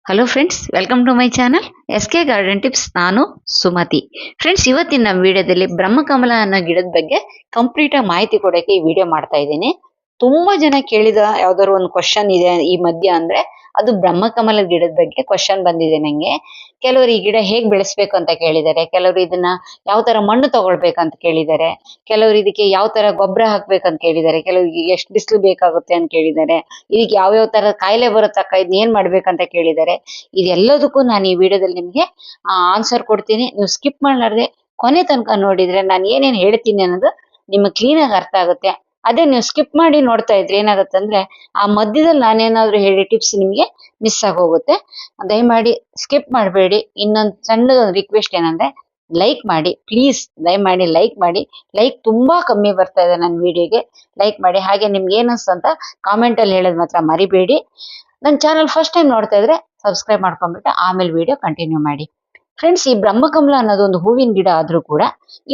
Hello friends, welcome to my channel S K garden tips. ನಾನು Sumathi. Friends, ಇವತ್ತಿನ ನಮ್ಮ ವಿಡಿಯೋದಲ್ಲಿ ಬ್ರಹ್ಮಕಮಲ ಅನ್ನೋ ಗಿಡದ ಬಗ್ಗೆ ಕಂಪ್ಲೀಟ್ ಆಗಿ ಮಾಹಿತಿ ಕೊಡೋಕೆ ಈ ವಿಡಿಯೋ ಮಾಡ್ತಾ ಇದ್ದೀನಿ. ತುಂಬಾ ಜನ ಕೇಳಿದ ಯಾವ್ದಾದ್ರು ಒಂದು ಕ್ವಶನ್ ಇದೆ ಈ ಮಧ್ಯ, ಅಂದ್ರೆ ಅದು ಬ್ರಹ್ಮಕಮಲ ಗಿಡದ ಬಗ್ಗೆ ಕ್ವಶನ್ ಬಂದಿದೆ ನಂಗೆ. ಕೆಲವರು ಈ ಗಿಡ ಹೇಗ್ ಬೆಳೆಸ್ಬೇಕು ಅಂತ ಕೇಳಿದ್ದಾರೆ, ಕೆಲವರು ಇದನ್ನ ಯಾವ ತರ ಮಣ್ಣು ತಗೊಳ್ಬೇಕಂತ ಕೇಳಿದ್ದಾರೆ, ಕೆಲವರು ಇದಕ್ಕೆ ಯಾವ ತರ ಗೊಬ್ಬರ ಹಾಕ್ಬೇಕಂತ ಕೇಳಿದ್ದಾರೆ, ಕೆಲವರಿಗೆ ಎಷ್ಟು ಬಿಸಿಲು ಬೇಕಾಗುತ್ತೆ ಅಂತ ಕೇಳಿದ್ದಾರೆ, ಇದಕ್ಕೆ ಯಾವ್ಯಾವ ತರ ಕಾಯಿಲೆ ಬರುತ್ತಕ್ಕ, ಇದನ್ನ ಏನ್ ಮಾಡ್ಬೇಕಂತ ಕೇಳಿದ್ದಾರೆ. ಇದೆಲ್ಲದಕ್ಕೂ ನಾನು ಈ ವಿಡಿಯೋದಲ್ಲಿ ನಿಮ್ಗೆ ಆನ್ಸರ್ ಕೊಡ್ತೀನಿ. ನೀವು ಸ್ಕಿಪ್ ಮಾಡಲಾರ್ದೆ ಕೊನೆ ತನಕ ನೋಡಿದ್ರೆ ನಾನು ಏನೇನ್ ಹೇಳ್ತೀನಿ ಅನ್ನೋದು ನಿಮ್ಗೆ ಕ್ಲೀನ್ ಆಗಿ ಅರ್ಥ ಆಗುತ್ತೆ. ಅದೇ ನೀವು ಸ್ಕಿಪ್ ಮಾಡಿ ನೋಡ್ತಾ ಇದ್ರೆ ಏನಾಗುತ್ತೆ ಅಂದ್ರೆ ಆ ಮಧ್ಯದಲ್ಲಿ ನಾನೇನಾದ್ರೂ ಹೇಳಿ ಟಿಪ್ಸ್ ನಿಮ್ಗೆ ಮಿಸ್ ಆಗೋಗುತ್ತೆ. ದಯಮಾಡಿ ಸ್ಕಿಪ್ ಮಾಡಬೇಡಿ. ಇನ್ನೊಂದು ಸಣ್ಣದ ರಿಕ್ವೆಸ್ಟ್ ಏನಂದ್ರೆ ಲೈಕ್ ಮಾಡಿ ಪ್ಲೀಸ್, ದಯಮಾಡಿ ಲೈಕ್ ಮಾಡಿ. ಲೈಕ್ ತುಂಬಾ ಕಮ್ಮಿ ಬರ್ತಾ ಇದೆ ನನ್ನ ವಿಡಿಯೋಗೆ. ಲೈಕ್ ಮಾಡಿ. ಹಾಗೆ ನಿಮ್ಗೆ ಏನಿಸ್ತಂತ ಕಾಮೆಂಟ್ ಅಲ್ಲಿ ಹೇಳೋದು ಮಾತ್ರ ಮರಿಬೇಡಿ. ನನ್ನ ಚಾನಲ್ ಫಸ್ಟ್ ಟೈಮ್ ನೋಡ್ತಾ ಇದ್ರೆ ಸಬ್ಸ್ಕ್ರೈಬ್ ಮಾಡ್ಕೊಂಡ್ಬಿಟ್ಟು ಆಮೇಲೆ ವಿಡಿಯೋ ಕಂಟಿನ್ಯೂ ಮಾಡಿ. ಫ್ರೆಂಡ್ಸ್, ಈ ಬ್ರಹ್ಮಕಮಲ ಅನ್ನೋದು ಒಂದು ಹೂವಿನ ಗಿಡ ಆದ್ರೂ ಕೂಡ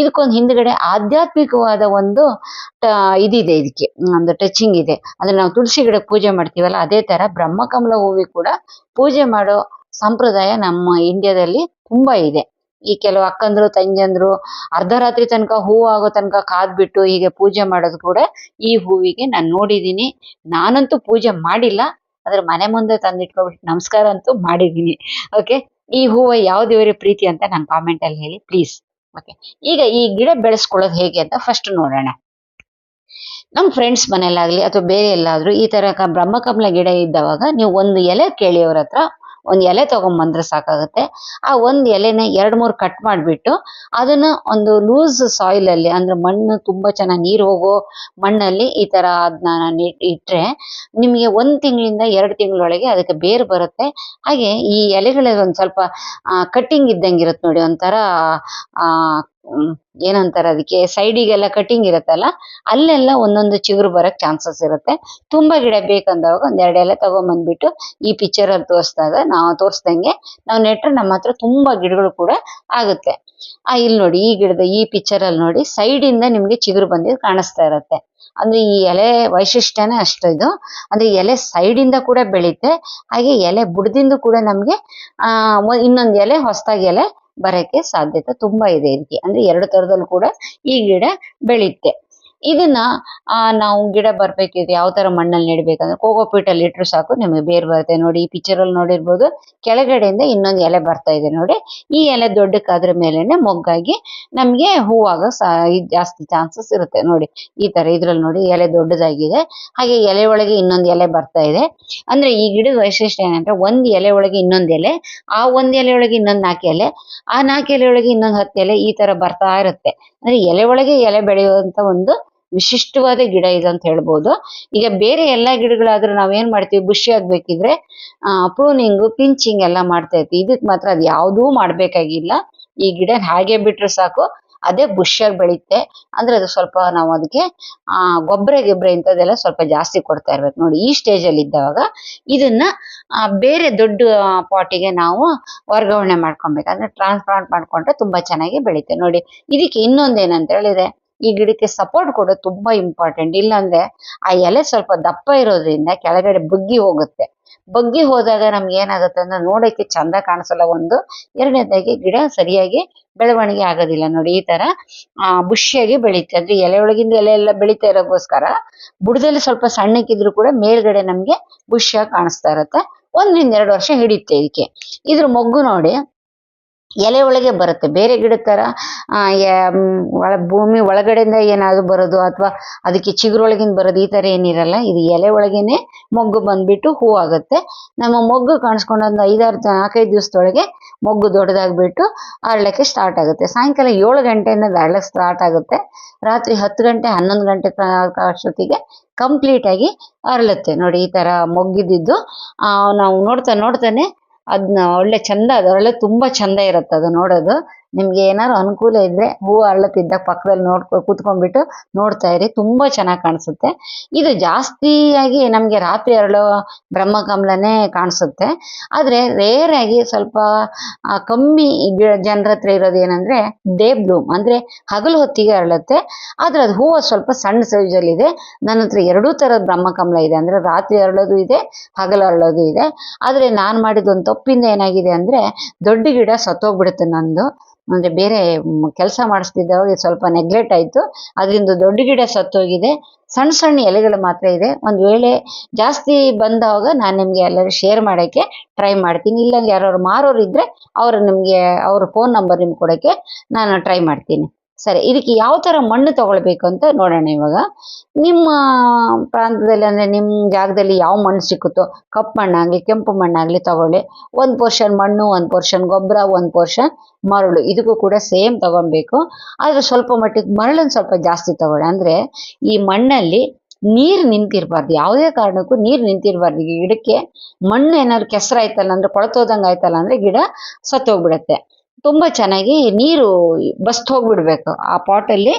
ಇದಕ್ಕೊಂದು ಹಿಂದ್ಗಡೆ ಆಧ್ಯಾತ್ಮಿಕವಾದ ಒಂದು ಇದಿದೆ. ಇದಕ್ಕೆ ಒಂದು ಟಚಿಂಗ್ ಇದೆ. ಅಂದ್ರೆ ನಾವು ತುಳಸಿ ಗಿಡಕ್ಕೆ ಪೂಜೆ ಮಾಡ್ತೀವಲ್ಲ, ಅದೇ ತರ ಬ್ರಹ್ಮಕಮಲ ಹೂವಿಗೆ ಕೂಡ ಪೂಜೆ ಮಾಡೋ ಸಂಪ್ರದಾಯ ನಮ್ಮ ಇಂಡಿಯಾದಲ್ಲಿ ತುಂಬಾ ಇದೆ. ಈ ಕೆಲವು ಅಕ್ಕಂದ್ರು ತಂಗಿಯಂದ್ರು ಅರ್ಧ ರಾತ್ರಿ ತನಕ ಹೂವು ಆಗೋ ತನಕ ಕಾದ್ಬಿಟ್ಟು ಹೀಗೆ ಪೂಜೆ ಮಾಡೋದು ಕೂಡ ಈ ಹೂವಿಗೆ ನಾನು ನೋಡಿದೀನಿ. ನಾನಂತೂ ಪೂಜೆ ಮಾಡಿಲ್ಲ, ಅದ್ರ ಮನೆ ಮುಂದೆ ತಂದಿಟ್ಕೊಬಿಟ್ಟು ನಮಸ್ಕಾರ ಅಂತೂ ಮಾಡಿದೀನಿ. ಓಕೆ, ಈ ಹೂವು ಯಾವ ದೇವರ ಪ್ರೀತಿ ಅಂತ ನಾನು ಕಾಮೆಂಟ್ ಅಲ್ಲಿ ಹೇಳಿ ಪ್ಲೀಸ್. ಓಕೆ, ಈಗ ಈ ಗಿಡ ಬೆಳೆಸ್ಕೊಳ್ಳೋದು ಹೇಗೆ ಅಂತ ಫಸ್ಟ್ ನೋಡೋಣ. ನಮ್ಮ ಫ್ರೆಂಡ್ಸ್ ಮನೇಲಾಗ್ಲಿ ಅಥವಾ ಬೇರೆ ಎಲ್ಲಾದ್ರೂ ಈ ತರ ಬ್ರಹ್ಮಕಮಲ ಗಿಡ ಇದ್ದವಾಗ ನೀವು ಒಂದು ಎಲೆ ಕೇಳಿ ಅವ್ರ ಹತ್ರ. ಒಂದ್ ಎಲೆ ತಗೊಂಬಂದ್ರೆ ಸಾಕಾಗುತ್ತೆ. ಆ ಒಂದ್ ಎಲೆನ 2-3 ಕಟ್ ಮಾಡಿಬಿಟ್ಟು ಅದನ್ನ ಒಂದು ಲೂಸ್ ಸಾಯಿಲ್ ಅಲ್ಲಿ, ಅಂದ್ರೆ ಮಣ್ಣು ತುಂಬಾ ಚೆನ್ನಾಗಿ ನೀರು ಹೋಗೋ ಮಣ್ಣಲ್ಲಿ ಈ ತರ ಅದನ್ನ ಇಟ್ರೆ ನಿಮಗೆ 1 ತಿಂಗಳಿಂದ 2 ತಿಂಗಳೊಳಗೆ ಅದಕ್ಕೆ ಬೇರು ಬರುತ್ತೆ. ಹಾಗೆ ಈ ಎಲೆಗಳಲ್ಲಿ ಒಂದ್ ಸ್ವಲ್ಪ ಕಟ್ಟಿಂಗ್ ಇದ್ದಂಗಿರುತ್ತೆ ನೋಡಿ, ಒಂಥರ ಆ ಏನಂತಾರೆ ಅದಕ್ಕೆ, ಸೈಡಿಗೆಲ್ಲ ಕಟಿಂಗ್ ಇರುತ್ತಲ್ಲ, ಅಲ್ಲೆಲ್ಲ ಒಂದೊಂದು ಚಿಗುರು ಬರಕ್ ಚಾನ್ಸಸ್ ಇರುತ್ತೆ. ತುಂಬಾ ಗಿಡ ಬೇಕಂದಾಗ 1-2 ಎಲೆ ತಗೊಂಬಂದ್ಬಿಟ್ಟು ಈ ಪಿಕ್ಚರ್ ಅಲ್ಲಿ ತೋರಿಸ್ದಂಗೆ ನಾವು ನೆಟ್ರೆ ನಮ್ಮ ಹತ್ರ ತುಂಬಾ ಗಿಡಗಳು ಕೂಡ ಆಗುತ್ತೆ. ಇಲ್ಲಿ ನೋಡಿ, ಈ ಗಿಡದ ಈ ಪಿಕ್ಚರ್ ಅಲ್ಲಿ ನೋಡಿ, ಸೈಡ್ ಇಂದ ನಿಮ್ಗೆ ಚಿಗುರು ಬಂದಿದ್ದು ಕಾಣಿಸ್ತಾ ಇರುತ್ತೆ. ಅಂದ್ರೆ ಈ ಎಲೆ ವೈಶಿಷ್ಟ್ಯನೇ ಅಷ್ಟು ಇದು. ಅಂದ್ರೆ ಎಲೆ ಸೈಡ್ ಇಂದ ಕೂಡ ಬೆಳೆಯುತ್ತೆ, ಹಾಗೆ ಎಲೆ ಬುಡದಿಂದ ಕೂಡ ನಮ್ಗೆ ಇನ್ನೊಂದು ಎಲೆ ಹೊಸದಾಗಿ ಎಲೆ ಬರಕ್ಕೆ ಸಾಧ್ಯತೆ ತುಂಬಾ ಇದೆ ಇದಕ್ಕೆ. ಅಂದ್ರೆ 2 ತರದಲ್ಲೂ ಕೂಡ ಈ ಗಿಡ ಬೆಳೆಯುತ್ತೆ. ಇದನ್ನ ನಾವು ಗಿಡ ಬರ್ಬೇಕಿದ್ರೆ ಯಾವ ತರ ಮಣ್ಣಲ್ಲಿ ನೆಡ್ಬೇಕಂದ್ರೆ ಕೋಕೋಪೀಟ್ ಅಲ್ಲಿ ಇಟ್ರು ಸಾಕು, ನಿಮ್ಗೆ ಬೇರ್ ಬರುತ್ತೆ. ನೋಡಿ, ಈ ಪಿಕ್ಚರ್ ಅಲ್ಲಿ ನೋಡಿರ್ಬೋದು, ಕೆಳಗಡೆಯಿಂದ ಇನ್ನೊಂದು ಎಲೆ ಬರ್ತಾ ಇದೆ ನೋಡಿ. ಈ ಎಲೆ ದೊಡ್ಡಕ್ಕಾದ್ರ ಮೇಲೆನೆ ಮೊಗ್ಗಾಗಿ ನಮ್ಗೆ ಹೂವಾಗ ಜಾಸ್ತಿ ಚಾನ್ಸಸ್ ಇರುತ್ತೆ. ನೋಡಿ, ಈ ತರ ಇದ್ರಲ್ಲಿ ನೋಡಿ ಎಲೆ ದೊಡ್ಡದಾಗಿದೆ, ಹಾಗೆ ಎಲೆ ಒಳಗೆ ಇನ್ನೊಂದು ಎಲೆ ಬರ್ತಾ ಇದೆ. ಅಂದ್ರೆ ಈ ಗಿಡದ ವೈಶಿಷ್ಟ್ಯ ಏನಂದ್ರೆ ಒಂದ್ ಎಲೆ ಒಳಗೆ ಇನ್ನೊಂದ್ ಎಲೆ, ಆ ಒಂದ್ ಎಲೆ ಒಳಗೆ ಇನ್ನೊಂದ್ 4 ಎಲೆ, ಆ 4 ಎಲೆ ಒಳಗೆ ಇನ್ನೊಂದ್ 10 ಎಲೆ, ಈ ತರ ಬರ್ತಾ ಇರುತ್ತೆ. ಅಂದ್ರೆ ಎಲೆ ಒಳಗೆ ಎಲೆ ಬೆಳೆಯುವಂತ ಒಂದು ವಿಶಿಷ್ಟವಾದ ಗಿಡ ಇದು ಅಂತ ಹೇಳ್ಬೋದು. ಈಗ ಬೇರೆ ಎಲ್ಲಾ ಗಿಡಗಳಾದ್ರೂ ನಾವ್ ಏನ್ ಮಾಡ್ತೀವಿ, ಬುಷಿ ಆಗ್ಬೇಕಿದ್ರೆ ಪ್ರೂನಿಂಗ್, ಪಿಂಚಿಂಗ್ ಎಲ್ಲ ಮಾಡ್ತಾ ಇರ್ತೀವಿ. ಇದಕ್ ಮಾತ್ರ ಅದ್ ಯಾವ್ದೂ ಮಾಡ್ಬೇಕಾಗಿಲ್ಲ. ಈ ಗಿಡ ಹಾಗೆ ಬಿಟ್ರೆ ಸಾಕು, ಅದೇ ಬುಷಿಯಾಗಿ ಬೆಳೆಯುತ್ತೆ. ಅಂದ್ರೆ ಅದು ಸ್ವಲ್ಪ ನಾವು ಅದಕ್ಕೆ ಗೊಬ್ಬರ ಇಂಥದ್ದೆಲ್ಲ ಸ್ವಲ್ಪ ಜಾಸ್ತಿ ಕೊಡ್ತಾ ಇರ್ಬೇಕು. ನೋಡಿ, ಈ ಸ್ಟೇಜ್ ಅಲ್ಲಿ ಇದ್ದಾಗ ಇದನ್ನ ಬೇರೆ ದೊಡ್ಡ ಪಾಟಿಗೆ ನಾವು ವರ್ಗಾವಣೆ ಮಾಡ್ಕೊಬೇಕು. ಅಂದ್ರೆ ಟ್ರಾನ್ಸ್ಪ್ಲಾಂಟ್ ಮಾಡ್ಕೊಂಡ್ರೆ ತುಂಬಾ ಚೆನ್ನಾಗಿ ಬೆಳೆಯುತ್ತೆ. ನೋಡಿ, ಇದಕ್ಕೆ ಇನ್ನೊಂದೇನಂತ ಹೇಳಿದ್ರೆ, ಈ ಗಿಡಕ್ಕೆ ಸಪೋರ್ಟ್ ಕೊಡೋದು ತುಂಬಾ ಇಂಪಾರ್ಟೆಂಟ್. ಇಲ್ಲಾಂದ್ರೆ ಆ ಎಲೆ ಸ್ವಲ್ಪ ದಪ್ಪ ಇರೋದ್ರಿಂದ ಕೆಳಗಡೆ ಬಗ್ಗಿ ಹೋಗುತ್ತೆ. ಬಗ್ಗಿ ಹೋದಾಗ ನಮ್ಗೆ ಏನಾಗುತ್ತೆ ಅಂದ್ರೆ ನೋಡಕ್ಕೆ ಚಂದ ಕಾಣಿಸಲ್ಲ. ಒಂದು, ಎರಡನೇದಾಗಿ ಗಿಡ ಸರಿಯಾಗಿ ಬೆಳವಣಿಗೆ ಆಗೋದಿಲ್ಲ. ನೋಡಿ, ಈ ತರ ಬುಷಿಯಾಗಿ ಬೆಳೀತೆ. ಅಂದ್ರೆ ಎಲೆ ಒಳಗಿಂದ ಎಲೆ ಎಲ್ಲ ಬೆಳೀತಾ ಇರೋಕ್ಕೋಸ್ಕರ ಬುಡದಲ್ಲಿ ಸ್ವಲ್ಪ ಸಣ್ಣಕ್ಕಿದ್ರು ಕೂಡ ಮೇಲ್ಗಡೆ ನಮ್ಗೆ ಬುಷಿಯಾಗಿ ಕಾಣಿಸ್ತಾ ಇರುತ್ತೆ. 1-2 ವರ್ಷ ಹಿಡಿಯುತ್ತೆ ಇದಕ್ಕೆ. ಇದ್ರ ಮೊಗ್ಗು ನೋಡಿ ಎಲೆ ಒಳಗೆ ಬರುತ್ತೆ. ಬೇರೆ ಗಿಡದ ತರ ಭೂಮಿ ಒಳಗಡೆಯಿಂದ ಏನಾದ್ರು ಬರೋದು ಅಥವಾ ಅದಕ್ಕೆ ಚಿಗುರೊಳಗಿಂದ ಬರೋದು ಈ ತರ ಏನಿರಲ್ಲ. ಇದು ಎಲೆ ಒಳಗೇನೆ ಮೊಗ್ಗು ಬಂದ್ಬಿಟ್ಟು ಹೂ ಆಗುತ್ತೆ. ನಮ್ಮ ಮೊಗ್ಗು ಕಾಣಿಸ್ಕೊಂಡು ಒಂದು 4-5 ದಿವಸದೊಳಗೆ ಮೊಗ್ಗು ದೊಡ್ಡದಾಗ್ಬಿಟ್ಟು ಅರಳಕ್ಕೆ ಸ್ಟಾರ್ಟ್ ಆಗುತ್ತೆ. ಸಾಯಂಕಾಲ 7 ಗಂಟೆಯಿಂದ ಅರಳಕ್ಕೆ ಸ್ಟಾರ್ಟ್ ಆಗುತ್ತೆ. ರಾತ್ರಿ 10 ಗಂಟೆ 11 ಗಂಟೆ ಅಷ್ಟೊತ್ತಿಗೆ ಕಂಪ್ಲೀಟ್ ಆಗಿ ಅರಳುತ್ತೆ. ನೋಡಿ, ಈ ತರ ಮೊಗ್ಗಿದ್ದು ನಾವು ನೋಡ್ತಾನೆ ಅದನ್ನ ಒಳ್ಳೆ ಚಂದ, ಅದು ಒಳ್ಳೆ ತುಂಬಾ ಚಂದ ಇರುತ್ತೆ ಅದು ನೋಡೋದು. ನಿಮ್ಗೆ ಏನಾದ್ರು ಅನುಕೂಲ ಇದ್ರೆ ಹೂವು ಅರಳುತ್ತಿದ್ದಾಗ ಪಕ್ಕದಲ್ಲಿ ಕೂತ್ಕೊಂಡ್ಬಿಟ್ಟು ನೋಡ್ತಾ ಇರಿ, ತುಂಬಾ ಚೆನ್ನಾಗಿ ಕಾಣಿಸುತ್ತೆ. ಇದು ಜಾಸ್ತಿಯಾಗಿ ನಮ್ಗೆ ರಾತ್ರಿ ಅರಳೋ ಬ್ರಹ್ಮಕಮಲನೇ ಕಾಣಿಸುತ್ತೆ. ಆದ್ರೆ ರೇರ್ ಆಗಿ ಸ್ವಲ್ಪ ಕಮ್ಮಿ ಜನರ ಹತ್ರ ಇರೋದು ಏನಂದ್ರೆ ಡೇ ಬ್ಲೂಮ್, ಅಂದ್ರೆ ಹಗಲು ಹೊತ್ತಿಗೆ ಅರಳುತ್ತೆ. ಆದ್ರೆ ಅದು ಹೂವು ಸ್ವಲ್ಪ ಸಣ್ಣ ಸೈಜಲ್ಲಿ ಇದೆ. ನನ್ನ ಹತ್ರ ಎರಡೂ ತರದ ಬ್ರಹ್ಮಕಮಲ ಇದೆ, ಅಂದ್ರೆ ರಾತ್ರಿ ಅರಳೋದು ಇದೆ, ಹಗಲು ಅರಳೋದು ಇದೆ. ಆದ್ರೆ ನಾನ್ ಮಾಡಿದ ಒಂದು ತಪ್ಪಿಂದ ಏನಾಗಿದೆ ಅಂದ್ರೆ ದೊಡ್ಡ ಗಿಡ ಸತ್ತೋಗ್ಬಿಡುತ್ತೆ ನಂದು. ಅಂದ್ರೆ ಬೇರೆ ಕೆಲಸ ಮಾಡಿಸ್ತಿದ್ದವಾಗ ಸ್ವಲ್ಪ ನೆಗ್ಲೆಕ್ಟ್ ಆಯ್ತು, ಅದರಿಂದ ದೊಡ್ಡ ಗಿಡ ಸತ್ತೋಗಿದೆ. ಸಣ್ಣ ಸಣ್ಣ ಎಲೆಗಳು ಮಾತ್ರ ಇದೆ. ಒಂದ್ ವೇಳೆ ಜಾಸ್ತಿ ಬಂದಾಗ ನಾನು ನಿಮ್ಗೆ ಎಲ್ಲರೂ ಶೇರ್ ಮಾಡಕ್ಕೆ ಟ್ರೈ ಮಾಡ್ತೀನಿ. ಇಲ್ಲ ಯಾರು ಮಾರೋರು ಇದ್ರೆ ನಿಮ್ಗೆ ಅವ್ರ ಫೋನ್ ನಂಬರ್ ನಿಮ್ಗೆ ಕೊಡಕ್ಕೆ ನಾನು ಟ್ರೈ ಮಾಡ್ತೀನಿ. ಸರಿ, ಇದಕ್ಕೆ ಯಾವ ತರ ಮಣ್ಣು ತಗೊಳ್ಬೇಕು ಅಂತ ನೋಡೋಣ ಇವಾಗ. ನಿಮ್ಮ ಪ್ರಾಂತದಲ್ಲಿ ಅಂದ್ರೆ ನಿಮ್ ಜಾಗದಲ್ಲಿ ಯಾವ ಮಣ್ಣು ಸಿಕ್ಕುತ್ತೋ, ಕಪ್ಪು ಮಣ್ಣಾಗ್ಲಿ ಕೆಂಪು ಮಣ್ಣಾಗ್ಲಿ ತಗೊಳ್ಳಿ. ಒಂದ್ ಪೋರ್ಷನ್ ಮಣ್ಣು, ಒಂದ್ ಪೋರ್ಷನ್ ಗೊಬ್ಬರ, ಒಂದ್ ಪೋರ್ಷನ್ ಮರಳು, ಇದಕ್ಕೂ ಕೂಡ ಸೇಮ್ ತಗೊಬೇಕು. ಆದ್ರೆ ಸ್ವಲ್ಪ ಮಟ್ಟಿಗೆ ಮರಳನ್ನು ಸ್ವಲ್ಪ ಜಾಸ್ತಿ ತಗೊಳ್ಳಿ. ಅಂದ್ರೆ ಈ ಮಣ್ಣಲ್ಲಿ ನೀರು ನಿಂತಿರ್ಬಾರ್ದು, ಯಾವುದೇ ಕಾರಣಕ್ಕೂ ನೀರು ನಿಂತಿರ್ಬಾರ್ದು. ಗಿಡಕ್ಕೆ ಮಣ್ಣು ಏನಾದ್ರು ಕೆಸರಾಯ್ತಲ್ಲ ಅಂದ್ರೆ ಕೊಳತೋದಂಗ ಆಯ್ತಲ್ಲ ಅಂದ್ರೆ ಗಿಡ ಸತ್ತೋಗ್ಬಿಡತ್ತೆ. ತುಂಬಾ ಚೆನ್ನಾಗಿ ನೀರು ಬಸ್ತ್ ಹೋಗ್ಬಿಡ್ಬೇಕು. ಆ ಪಾಟಲ್ಲಿ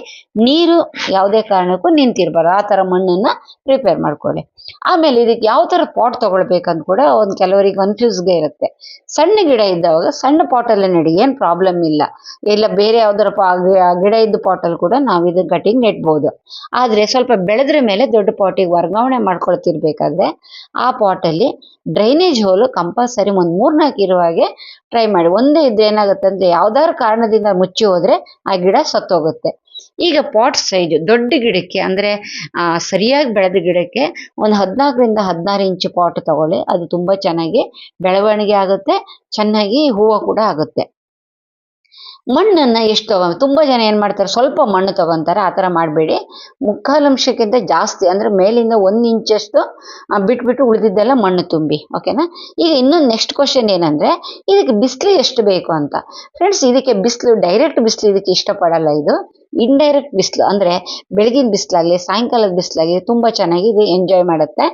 ನೀರು ಯಾವುದೇ ಕಾರಣಕ್ಕೂ ನಿಂತಿರ್ಬಾರ್ದು. ಆ ತರ ಮಣ್ಣನ್ನ ಪ್ರಿಪೇರ್ ಮಾಡ್ಕೊಳ್ಳಿ. ಆಮೇಲೆ ಇದಕ್ಕೆ ಯಾವ ತರ ಪಾಟ್ ತಗೊಳ್ಬೇಕಂತ ಕೂಡ ಒಂದ್ ಕೆಲವರಿಗೆ ಕನ್ಫ್ಯೂಸ್ಗೆ ಇರುತ್ತೆ. ಸಣ್ಣ ಗಿಡ ಇದ್ದವಾಗ ಸಣ್ಣ ಪಾಟಲ್ಲೇ ನೆಡಿ, ಏನ್ ಪ್ರಾಬ್ಲಮ್ ಇಲ್ಲ. ಇಲ್ಲ ಬೇರೆ ಯಾವ್ದಾರ ಗಿಡ ಇದ್ದ ಪಾಟಲ್ಲಿ ಕೂಡ ನಾವು ಇದು ಕಟಿಂಗ್ ನೆಟ್ಬೋದು. ಆದ್ರೆ ಸ್ವಲ್ಪ ಬೆಳೆದ್ರ ಮೇಲೆ ದೊಡ್ಡ ಪಾಟಿಗೆ ವರ್ಗಾವಣೆ ಮಾಡ್ಕೊಳ್ತಿರ್ಬೇಕಾದ್ರೆ ಆ ಪಾಟಲ್ಲಿ ಡ್ರೈನೇಜ್ ಹೋಲು ಕಂಪಲ್ಸರಿ ಒಂದ್ 3-4 ಇರುವ ಹಾಗೆ ಟ್ರೈ ಮಾಡಿ. ಒಂದೇ ಇದ್ರೆ ಏನಾಗುತ್ತೆ ಅಂದ್ರೆ ಯಾವ್ದಾದ್ರು ಕಾರಣದಿಂದ ಮುಚ್ಚಿ ಹೋದ್ರೆ ಆ ಗಿಡ ಸತ್ತೋಗುತ್ತೆ. ಈಗ ಪಾಟ್ ಸೈಜ್ ದೊಡ್ಡ ಗಿಡಕ್ಕೆ ಅಂದ್ರೆ ಸರಿಯಾಗಿ ಬೆಳೆದ ಗಿಡಕ್ಕೆ ಒಂದು 14-16 ಇಂಚು ಪಾಟ್ ತಗೊಳ್ಳಿ. ಅದು ತುಂಬಾ ಚೆನ್ನಾಗಿ ಬೆಳವಣಿಗೆ ಆಗುತ್ತೆ, ಚೆನ್ನಾಗಿ ಹೂವು ಕೂಡ ಆಗುತ್ತೆ. ಮಣ್ಣನ್ನ ಎಷ್ಟು ತುಂಬಾ ಜನ ಏನ್ ಮಾಡ್ತಾರೆ, ಸ್ವಲ್ಪ ಮಣ್ಣು ತಗೊಂತಾರೆ. ಆ ತರ ಮಾಡಬೇಡಿ. 3/4 ಅಂಶಕ್ಕಿಂತ ಜಾಸ್ತಿ ಅಂದ್ರೆ ಮೇಲಿಂದ 1 ಇಂಚಷ್ಟು ಬಿಟ್ಬಿಟ್ಟು ಉಳಿದಿದ್ದೆಲ್ಲ ಮಣ್ಣು ತುಂಬಿ. ಓಕೆನಾ. ಈಗ ಇನ್ನೊಂದು ನೆಕ್ಸ್ಟ್ ಕ್ವಶನ್ ಏನಂದ್ರೆ ಇದಕ್ಕೆ ಬಿಸಿಲು ಎಷ್ಟು ಬೇಕು ಅಂತ. ಫ್ರೆಂಡ್ಸ್, ಇದಕ್ಕೆ ಬಿಸಿಲು ಡೈರೆಕ್ಟ್ ಬಿಸಿಲು ಇದಕ್ಕೆ ಇಷ್ಟಪಡಲ್ಲ. ಇದು ಇಂಡೈರೆಕ್ಟ್ ಬಿಸಿಲು, ಅಂದ್ರೆ ಬೆಳಗಿನ ಬಿಸಿಲಾಗ್ಲಿ ಸಾಯಂಕಾಲದ ಬಿಸಿಲಾಗ್ಲಿ ತುಂಬಾ ಚೆನ್ನಾಗಿ ಇದು ಎಂಜಾಯ್ ಮಾಡುತ್ತೆ.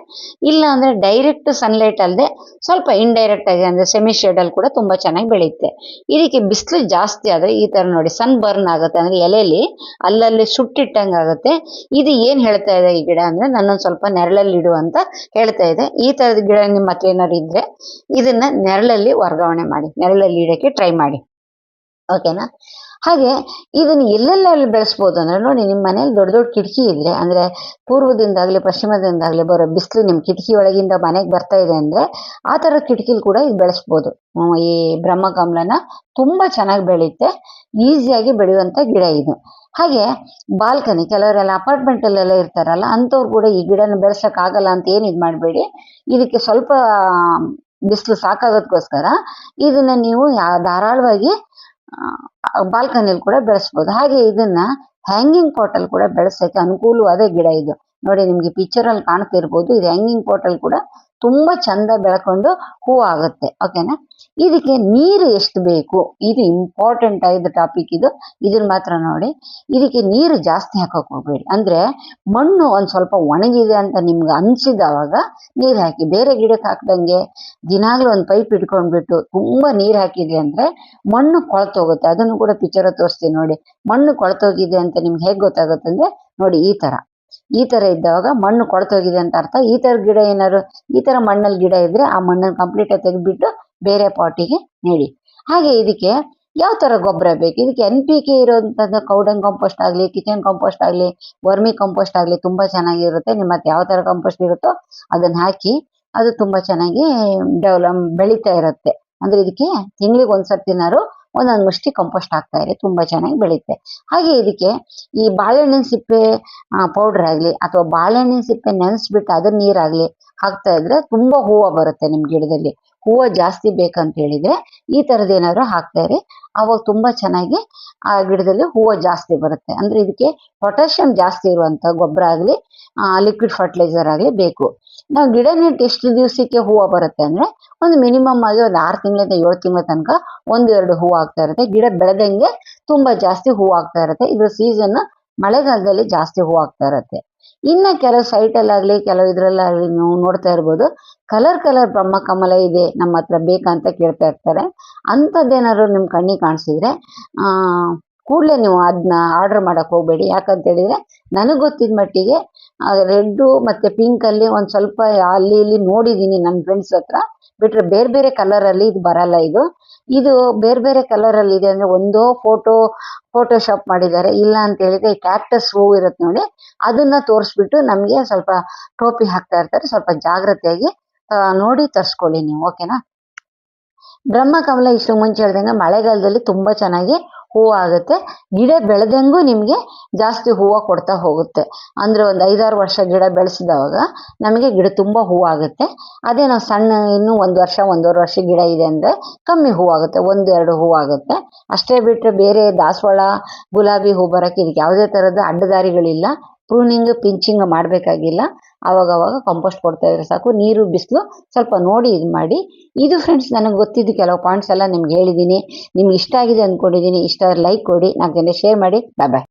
ಇಲ್ಲ ಅಂದ್ರೆ ಡೈರೆಕ್ಟ್ ಸನ್ಲೈಟ್ ಅಲ್ಲದೆ ಸ್ವಲ್ಪ ಇಂಡೈರೆಕ್ಟ್ ಆಗಿ ಅಂದ್ರೆ ಸೆಮಿ ಶೇಡ್ ಅಲ್ಲಿ ಕೂಡ ತುಂಬಾ ಚೆನ್ನಾಗಿ ಬೆಳೆಯುತ್ತೆ. ಇದಕ್ಕೆ ಬಿಸಿಲು ಜಾಸ್ತಿ ಆದ್ರೆ ಈ ತರ ನೋಡಿ ಸನ್ ಬರ್ನ್ ಆಗುತ್ತೆ, ಅಂದ್ರೆ ಎಲೆಲಿ ಅಲ್ಲಲ್ಲಿ ಸುಟ್ಟಿಟ್ಟಂಗ ಆಗುತ್ತೆ. ಇದು ಏನ್ ಹೇಳ್ತಾ ಇದೆ ಈ ಗಿಡ ಅಂದ್ರೆ ನನ್ನೊಂದು ಸ್ವಲ್ಪ ನೆರಳಲ್ಲಿ ಇಡು ಅಂತ ಹೇಳ್ತಾ ಇದೆ. ಈ ತರದ ಗಿಡ ನಿಮ್ಮ ಹತ್ರ ಏನಾದ್ರು ಇದ್ರೆ ಇದನ್ನ ನೆರಳಲ್ಲಿ ವರ್ಗಾವಣೆ ಮಾಡಿ, ನೆರಳಲ್ಲಿ ಇಡಕ್ಕೆ ಟ್ರೈ ಮಾಡಿ. ಓಕೆನಾ. ಹಾಗೆ ಇದನ್ನ ಎಲ್ಲೆಲ್ಲಿ ಬೆಳೆಸ್ಬೋದು ಅಂದ್ರೆ ನೋಡಿ, ನಿಮ್ಮ ಮನೇಲಿ ದೊಡ್ಡ ದೊಡ್ಡ ಕಿಟಕಿ ಇದ್ರೆ ಅಂದ್ರೆ ಪೂರ್ವದಿಂದಾಗ್ಲಿ ಪಶ್ಚಿಮದಿಂದಾಗ್ಲಿ ಬರೋ ಬಿಸಿಲು ನಿಮ್ ಕಿಟಕಿ ಒಳಗಿಂದ ಮನೆಗೆ ಬರ್ತಾ ಇದೆ ಅಂದ್ರೆ ಆ ತರ ಕಿಟಕಿಲಿ ಕೂಡ ಇದು ಬೆಳೆಸ್ಬೋದು. ಈ ಬ್ರಹ್ಮಕಮಲನ ತುಂಬಾ ಚೆನ್ನಾಗಿ ಬೆಳೆಯುತ್ತೆ, ಈಸಿಯಾಗಿ ಬೆಳೆಯುವಂತ ಗಿಡ ಇದು. ಹಾಗೆ ಬಾಲ್ಕನಿ, ಕೆಲವರೆಲ್ಲ ಅಪಾರ್ಟ್ಮೆಂಟ್ ಅಲ್ಲೆಲ್ಲ ಇರ್ತಾರಲ್ಲ ಅಂಥವ್ರು ಕೂಡ ಈ ಗಿಡನ ಬೆಳೆಸಕ್ ಆಗಲ್ಲ ಅಂತ ಏನ್ ಇದ್ ಮಾಡ್ಬೇಡಿ. ಇದಕ್ಕೆ ಸ್ವಲ್ಪ ಬಿಸಿಲು ಸಾಕಾಗೋದಕ್ಕೋಸ್ಕರ ಇದನ್ನ ನೀವು ಧಾರಾಳವಾಗಿ ಬಾಲ್ಕನಿಯಲ್ಲಿ ಕೂಡ ಬೆಳೆಸ್ಬೋದು. ಹಾಗೆ ಇದನ್ನ ಹ್ಯಾಂಗಿಂಗ್ ಪಾಟ್ ಅಲ್ಲಿ ಕೂಡ ಬೆಳೆಸಕ್ಕೆ ಅನುಕೂಲವಾದ ಗಿಡ ಇದು. ನೋಡಿ, ನಿಮ್ಗೆ ಪಿಕ್ಚರ್ ಅಲ್ಲಿ ಕಾಣ್ತಿರ್ಬೋದು. ಇದು ಹ್ಯಾಂಗಿಂಗ್ ಪಾಟ್ ಅಲ್ಲಿ ಕೂಡ ತುಂಬಾ ಚಂದ ಬೆಳ್ಕೊಂಡು ಹೂವು ಆಗುತ್ತೆ. ಓಕೆನಾ. ಇದಕ್ಕೆ ನೀರು ಎಷ್ಟು ಬೇಕು, ಇದು ಇಂಪಾರ್ಟೆಂಟ್ ಆದ ಟಾಪಿಕ್ ಇದು. ಇದನ್ನ ಮಾತ್ರ ನೋಡಿ, ಇದಕ್ಕೆ ನೀರು ಜಾಸ್ತಿ ಹಾಕಕ್ ಹೋಗ್ಬೇಡಿ. ಅಂದ್ರೆ ಮಣ್ಣು ಒಂದ್ ಸ್ವಲ್ಪ ಒಣಗಿದೆ ಅಂತ ನಿಮ್ಗೆ ಅನ್ಸಿದವಾಗ ನೀರ್ ಹಾಕಿ. ಬೇರೆ ಗಿಡಕ್ಕೆ ಹಾಕ್ದಂಗೆ ದಿನಾಗ್ಲೂ ಒಂದ್ ಪೈಪ್ ಇಟ್ಕೊಂಡ್ಬಿಟ್ಟು ತುಂಬಾ ನೀರ್ ಹಾಕಿದ್ರಿ ಅಂದ್ರೆ ಮಣ್ಣು ಕೊಳ್ತೋಗುತ್ತೆ. ಅದನ್ನು ಕೂಡ ಪಿಕ್ಚರ್ ತೋರಿಸ್ತೀನಿ ನೋಡಿ. ಮಣ್ಣು ಕೊಳ್ತೋಗಿದೆ ಅಂತ ನಿಮ್ಗೆ ಹೇಗ್ ಗೊತ್ತಾಗುತ್ತೆ ಅಂದ್ರೆ ನೋಡಿ, ಈ ತರ ಇದ್ದಾಗ ಮಣ್ಣು ಕೊಳ್ತೋಗಿದೆ ಅಂತ ಅರ್ಥ. ಈ ತರ ಗಿಡ ಏನಾದ್ರು ಈ ತರ ಮಣ್ಣಲ್ಲಿ ಗಿಡ ಇದ್ರೆ ಆ ಮಣ್ಣನ್ನು ಕಂಪ್ಲೀಟ್ ಆಗಿ ತೆಗೆದ್ಬಿಟ್ಟು ಬೇರೆ ಪಾಟಿಗೆ ನೆಡಿ. ಹಾಗೆ ಇದಕ್ಕೆ ಯಾವ ತರ ಗೊಬ್ಬರ ಬೇಕು, ಇದಕ್ಕೆ NPK ಇರುವಂತದ್ದು ಕೌಡಂಗ್ ಕಾಂಪೋಸ್ಟ್ ಆಗ್ಲಿ, ಕಿಚನ್ ಕಾಂಪೋಸ್ಟ್ ಆಗ್ಲಿ, ವರ್ಮಿ ಕಾಂಪೋಸ್ಟ್ ಆಗ್ಲಿ ತುಂಬಾ ಚೆನ್ನಾಗಿರುತ್ತೆ. ನಿಮ್ಮ ಹತ್ರ ಯಾವ ತರ ಕಾಂಪೋಸ್ಟ್ ಇರುತ್ತೋ ಅದನ್ನ ಹಾಕಿ. ಅದು ತುಂಬಾ ಚೆನ್ನಾಗಿ ಬೆಳೀತಾ ಇರುತ್ತೆ. ಅಂದ್ರೆ ಇದಕ್ಕೆ ತಿಂಗಳಿಗೆ ಒಂದ್ಸರ್ತಿನಾರು ಒಂದೊಂದು ಮುಷ್ಟಿ ಕಂಪೋಸ್ಟ್ ಹಾಕ್ತಾ ಇರಿ, ತುಂಬಾ ಚೆನ್ನಾಗಿ ಬೆಳೆಯುತ್ತೆ. ಹಾಗೆ ಇದಕ್ಕೆ ಈ ಬಾಳೆಹಣ್ಣಿನ ಸಿಪ್ಪೆ ಪೌಡರ್ ಆಗ್ಲಿ ಅಥವಾ ಬಾಳೆಹಣ್ಣಿನ ಸಿಪ್ಪೆ ನೆನೆಸ್ಬಿಟ್ಟು ಅದ್ರ ನೀರಾಗ್ಲಿ ಹಾಕ್ತಾ ಇದ್ರೆ ತುಂಬಾ ಹೂವು ಬರುತ್ತೆ. ನಿಮ್ ಗಿಡದಲ್ಲಿ ಹೂವು ಜಾಸ್ತಿ ಬೇಕಂತ ಹೇಳಿದ್ರೆ ಈ ತರದ್ ಏನಾದ್ರು ಹಾಕ್ತಾ ಇರಿ, ಅವಾಗ ತುಂಬಾ ಚೆನ್ನಾಗಿ ಆ ಗಿಡದಲ್ಲಿ ಹೂವು ಜಾಸ್ತಿ ಬರುತ್ತೆ. ಅಂದ್ರೆ ಇದಕ್ಕೆ ಪೊಟ್ಯಾಷಿಯಂ ಜಾಸ್ತಿ ಇರುವಂತ ಗೊಬ್ಬರ ಆಗ್ಲಿ ಲಿಕ್ವಿಡ್ ಫರ್ಟಿಲೈಸರ್ ಆಗ್ಲಿ ಬೇಕು. ನಾವು ಗಿಡ ನೆಟ್ಟು ಎಷ್ಟು ದಿವಸಕ್ಕೆ ಹೂವು ಬರುತ್ತೆ ಅಂದ್ರೆ ಒಂದು ಮಿನಿಮಮ್ ಆಗಿ ಒಂದು 6 ತಿಂಗಳಿಂದ 7 ತಿಂಗಳ ತನಕ 1-2 ಹೂವು ಆಗ್ತಾ ಇರುತ್ತೆ. ಗಿಡ ಬೆಳೆದಂಗೆ ತುಂಬಾ ಜಾಸ್ತಿ ಹೂವು ಆಗ್ತಾ ಇರುತ್ತೆ. ಇದ್ರ ಸೀಸನ್ ಮಳೆಗಾಲದಲ್ಲಿ ಜಾಸ್ತಿ ಹೂವು ಆಗ್ತಾ ಇರುತ್ತೆ. ಇನ್ನು ಕೆಲವು ಸೈಟಲ್ಲಾಗಲಿ ಕೆಲವು ಇದರಲ್ಲಾಗಲಿ ನೀವು ನೋಡ್ತಾ ಇರ್ಬೋದು, ಕಲರ್ ಬ್ರಹ್ಮಕಮಲ ಇದೆ ನಮ್ಮ ಹತ್ರ ಬೇಕಾ ಅಂತ ಕೇಳ್ತಾ ಇರ್ತಾರೆ. ಅಂಥದ್ದೇನಾದ್ರು ನಿಮ್ಮ ಕಣ್ಣಿಗೆ ಕಾಣಿಸಿದ್ರೆ ಕೂಡಲೇ ನೀವು ಅದನ್ನ ಆರ್ಡ್ರ್ ಮಾಡೋಕ್ಕೆ ಹೋಗಬೇಡಿ. ಯಾಕಂತ ಹೇಳಿದರೆ ನನಗೆ ಗೊತ್ತಿದ್ದ ಮಟ್ಟಿಗೆ ರೆಡ್ಡು ಮತ್ತು ಪಿಂಕಲ್ಲಿ ಒಂದು ಸ್ವಲ್ಪ ಅಲ್ಲಿ ಇಲ್ಲಿ ನೋಡಿದ್ದೀನಿ ನನ್ನ ಫ್ರೆಂಡ್ಸ್ ಹತ್ರ. ಬಿಟ್ಟರೆ ಬೇರೆ ಬೇರೆ ಕಲರಲ್ಲಿ ಇದು ಬರಲ್ಲ. ಇದು ಬೇರೆ ಬೇರೆ ಕಲರಲ್ಲಿ ಇದೆ ಅಂದರೆ ಒಂದೋ ಫೋಟೋಶಾಪ್ ಮಾಡಿದ್ದಾರೆ, ಇಲ್ಲ ಅಂತ ಹೇಳಿದ್ರೆ ಈ ಕ್ಯಾಕ್ಟಸ್ ಹೂವು ಇರುತ್ತೆ ನೋಡಿ, ಅದನ್ನ ತೋರಿಸ್ಬಿಟ್ಟು ನಮಗೆ ಸ್ವಲ್ಪ ಟೋಪಿ ಹಾಕ್ತಾ ಇರ್ತಾರೆ. ಸ್ವಲ್ಪ ಜಾಗ್ರತೆಯಾಗಿ ನೋಡಿ ತರಿಸ್ಕೊಳ್ಳಿ ನೀವು, ಓಕೆನಾ. ಬ್ರಹ್ಮಕಮಲ ಇಷ್ಟು ಮುಂಚೆ ಹೇಳ್ದಂಗೆ ಮಳೆಗಾಲದಲ್ಲಿ ತುಂಬ ಚೆನ್ನಾಗಿ ಹೂವು ಆಗುತ್ತೆ. ಗಿಡ ಬೆಳೆದಂಗೂ ನಿಮಗೆ ಜಾಸ್ತಿ ಹೂವು ಕೊಡ್ತಾ ಹೋಗುತ್ತೆ. ಅಂದರೆ ಒಂದು 5-6 ವರ್ಷ ಗಿಡ ಬೆಳೆಸಿದವಾಗ ನಮಗೆ ಗಿಡ ತುಂಬ ಹೂವು ಆಗುತ್ತೆ. ಅದೇ ನಾವು ಸಣ್ಣ ಇನ್ನೂ 1 ವರ್ಷ 1.5 ವರ್ಷ ಗಿಡ ಇದೆ ಅಂದರೆ ಕಮ್ಮಿ ಹೂವು ಆಗುತ್ತೆ, 1-2 ಹೂವು ಆಗುತ್ತೆ ಅಷ್ಟೇ. ಬಿಟ್ಟರೆ ಬೇರೆ ದಾಸವಾಳ, ಗುಲಾಬಿ ಹೂ ಬರೋಕ್ಕೆ ಇದಕ್ಕೆ ಯಾವುದೇ ಥರದ ಅಡ್ಡದಾರಿಗಳಿಲ್ಲ. ಪ್ರೂನಿಂಗ್ ಪಿಂಚಿಂಗ್ ಮಾಡಬೇಕಾಗಿಲ್ಲ. ಆವಾಗವಾಗ ಕಂಪೋಸ್ಟ್ ಕೊಡ್ತಾ ಇದ್ರೆ ಸಾಕು. ನೀರು ಬಿಸಿಲು ಸ್ವಲ್ಪ ನೋಡಿ ಇದು ಮಾಡಿ. ಇದು ಫ್ರೆಂಡ್ಸ್ ನನಗೆ ಗೊತ್ತಿದ್ದು ಕೆಲವು ಪಾಯಿಂಟ್ಸ್ ಎಲ್ಲ ನಿಮ್ಗೆ ಹೇಳಿದ್ದೀನಿ. ನಿಮ್ಗೆ ಇಷ್ಟ ಆಗಿದೆ ಅಂದ್ಕೊಂಡಿದ್ದೀನಿ. ಇಷ್ಟ ಲೈಕ್ ಕೊಡಿ, 4 ಜನ ಶೇರ್ ಮಾಡಿ. ಬಾಯ್ ಬಾಯ್.